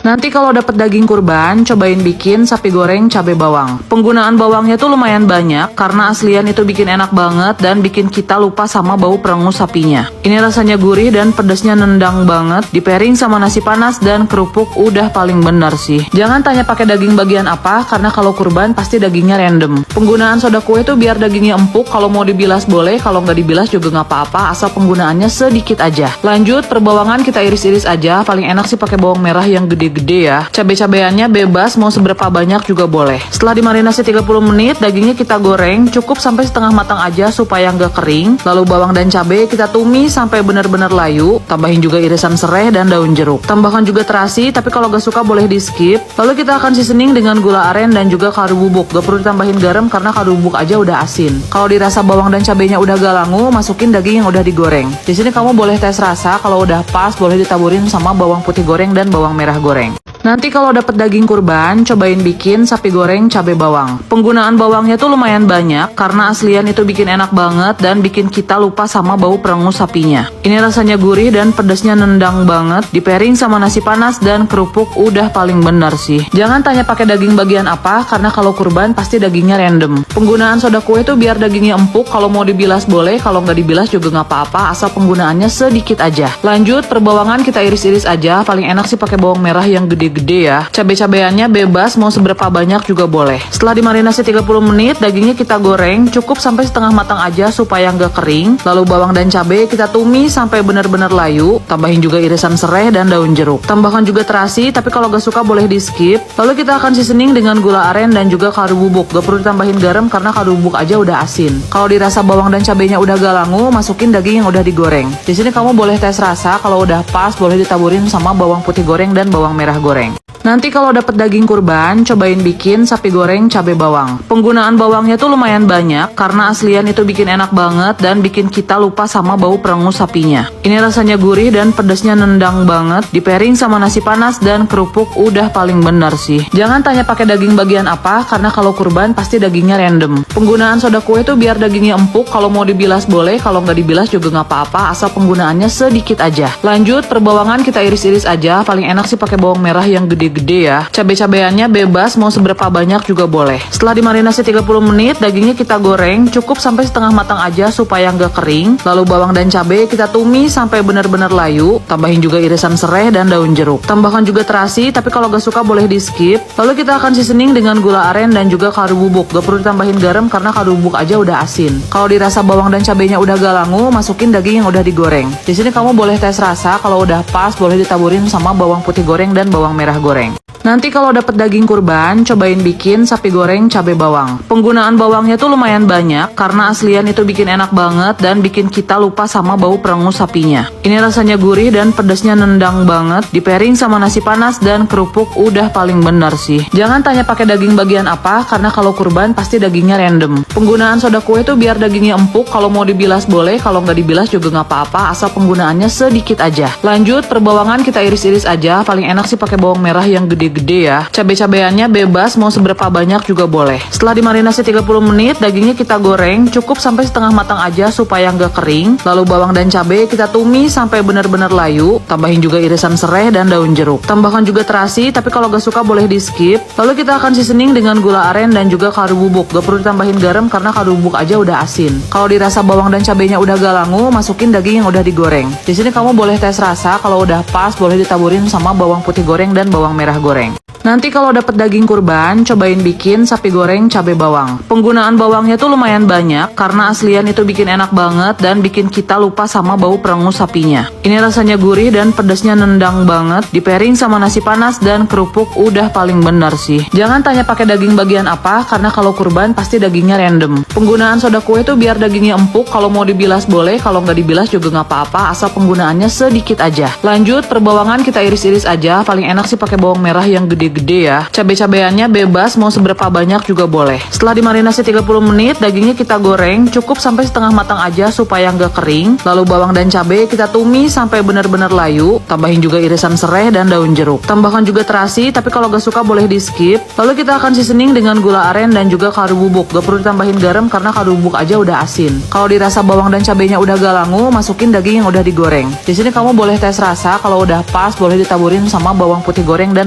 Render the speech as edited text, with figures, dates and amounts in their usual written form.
Nanti kalau dapet daging kurban, cobain bikin sapi goreng cabai bawang. Penggunaan bawangnya tuh lumayan banyak, karena aslian itu bikin enak banget dan bikin kita lupa sama bau perengus sapinya. Ini rasanya gurih dan pedasnya nendang banget, di pairing sama nasi panas dan kerupuk udah paling benar sih. Jangan tanya pakai daging bagian apa, karena kalau kurban pasti dagingnya random. Penggunaan soda kue tuh biar dagingnya empuk, kalau mau dibilas boleh, kalau nggak dibilas juga nggak apa-apa, asal penggunaannya sedikit aja. Lanjut, perbawangan kita iris-iris aja, paling enak sih pakai bawang merah yang gede-gede ya. Cabai-cabeannya bebas, mau seberapa banyak juga boleh. Setelah dimarinasi 30 menit, dagingnya kita goreng cukup sampai setengah matang aja supaya nggak kering. Lalu bawang dan cabai kita tumis sampai benar-benar layu. Tambahin juga irisan serai dan daun jeruk. Tambahkan juga terasi, tapi kalau nggak suka boleh di skip. Lalu kita akan seasoning dengan gula aren dan juga kaldu bubuk. Gak perlu ditambahin garam karena kaldu bubuk aja udah asin. Kalau dirasa bawang dan cabainya udah gak langu, masukin daging yang udah digoreng. Di sini kamu boleh tes rasa, kalau udah pas boleh ditaburin sama bawang putih goreng dan bawang merah goreng. Nanti kalau dapet daging kurban, cobain bikin sapi goreng cabai bawang. Penggunaan bawangnya tuh lumayan banyak, karena aslian itu bikin enak banget dan bikin kita lupa sama bau perengus sapinya. Ini rasanya gurih dan pedasnya nendang banget, di pairing sama nasi panas dan kerupuk udah paling benar sih. Jangan tanya pakai daging bagian apa, karena kalau kurban pasti dagingnya random. Penggunaan soda kue tuh biar dagingnya empuk, kalau mau dibilas boleh, kalau nggak dibilas juga nggak apa-apa, asal penggunaannya sedikit aja. Lanjut, perbawangan kita iris-iris aja, paling enak sih pakai bawang merah yang gede-gede ya. Cabai-cabeannya bebas, mau seberapa banyak juga boleh. Setelah dimarinasi 30 menit, dagingnya kita goreng cukup sampai setengah matang aja supaya nggak kering. Lalu bawang dan cabai kita tumis sampai benar-benar layu. Tambahin juga irisan serai dan daun jeruk. Tambahkan juga terasi, tapi kalau nggak suka boleh di skip. Lalu kita akan seasoning dengan gula aren dan juga kaldu bubuk. Gak perlu ditambahin garam karena kaldu bubuk aja udah asin. Kalau dirasa bawang dan cabainya udah gak langu, masukin daging yang udah digoreng. Di sini kamu boleh tes rasa, kalau udah pas boleh ditaburin sama bawang putih goreng dan bawang merah goreng. Nanti kalau dapet daging kurban, cobain bikin sapi goreng cabai bawang. Penggunaan bawangnya tuh lumayan banyak, karena aslian itu bikin enak banget dan bikin kita lupa sama bau perengus sapinya. Ini rasanya gurih dan pedasnya nendang banget, di pairing sama nasi panas dan kerupuk udah paling benar sih. Jangan tanya pakai daging bagian apa, karena kalau kurban pasti dagingnya random. Penggunaan soda kue tuh biar dagingnya empuk, kalau mau dibilas boleh, kalau nggak dibilas juga nggak apa-apa, asal penggunaannya sedikit aja. Lanjut, perbawangan kita iris-iris aja, paling enak sih pakai bawang merah yang gede-gede ya. Cabai-cabeannya bebas, mau seberapa banyak juga boleh. Setelah dimarinasi 30 menit, dagingnya kita goreng cukup sampai setengah matang aja supaya nggak kering. Lalu bawang dan cabai kita tumis sampai benar-benar layu. Tambahin juga irisan serai dan daun jeruk. Tambahkan juga terasi, tapi kalau nggak suka boleh di skip. Lalu kita akan seasoning dengan gula aren dan juga kaldu bubuk. Gak perlu ditambahin garam karena kaldu bubuk aja udah asin. Kalau dirasa bawang dan cabainya udah gak langu, masukin daging yang udah digoreng. Di sini kamu boleh tes rasa, kalau udah pas boleh ditaburin sama bawang putih goreng dan bawang merah goreng. Nanti kalau dapet daging kurban, cobain bikin sapi goreng cabai bawang. Penggunaan bawangnya tuh lumayan banyak, karena aslian itu bikin enak banget dan bikin kita lupa sama bau perengus sapinya. Ini rasanya gurih dan pedasnya nendang banget, di pairing sama nasi panas dan kerupuk udah paling benar sih. Jangan tanya pakai daging bagian apa, karena kalau kurban pasti dagingnya random. Penggunaan soda kue tuh biar dagingnya empuk, kalau mau dibilas boleh, kalau nggak dibilas juga nggak apa-apa, asal penggunaannya sedikit aja. Lanjut, perbawangan kita iris-iris aja, paling enak sih pakai bawang merah yang gede-gede ya. Cabai-cabeannya bebas, mau seberapa banyak juga boleh. Setelah dimarinasi 30 menit, dagingnya kita goreng cukup sampai setengah matang aja supaya nggak kering. Lalu bawang dan cabai kita tumis sampai benar-benar layu. Tambahin juga irisan serai dan daun jeruk. Tambahkan juga terasi, tapi kalau nggak suka boleh di skip. Lalu kita akan seasoning dengan gula aren dan juga kaldu bubuk. Gak perlu ditambahin garam karena kaldu bubuk aja udah asin. Kalau dirasa bawang dan cabainya udah gak langu, masukin daging yang udah digoreng. Di sini kamu boleh tes rasa, kalau udah pas boleh ditaburin sama bawang putih goreng dan bawang merah goreng. Nanti kalau dapet daging kurban, cobain bikin sapi goreng cabai bawang. Penggunaan bawangnya tuh lumayan banyak, karena aslian itu bikin enak banget dan bikin kita lupa sama bau perengus sapinya. Ini rasanya gurih dan pedasnya nendang banget, di pairing sama nasi panas dan kerupuk udah paling benar sih. Jangan tanya pakai daging bagian apa, karena kalau kurban pasti dagingnya random. Penggunaan soda kue tuh biar dagingnya empuk, kalau mau dibilas boleh, kalau nggak dibilas juga nggak apa-apa, asal penggunaannya sedikit aja. Lanjut, perbawangan kita iris-iris aja, paling enak sih pakai bawang merah yang gede-gede ya. Cabai-cabeannya bebas, mau seberapa banyak juga boleh. Setelah dimarinasi 30 menit, dagingnya kita goreng cukup sampai setengah matang aja supaya nggak kering. Lalu bawang dan cabai kita tumis sampai benar-benar layu. Tambahin juga irisan serai dan daun jeruk. Tambahkan juga terasi, tapi kalau nggak suka boleh di skip. Lalu kita akan seasoning dengan gula aren dan juga kaldu bubuk. Gak perlu ditambahin garam karena kaldu bubuk aja udah asin. Kalau dirasa bawang dan cabainya udah gak langu, masukin daging yang udah digoreng. Di sini kamu boleh tes rasa, kalau udah pas boleh ditaburin sama bawang putih goreng dan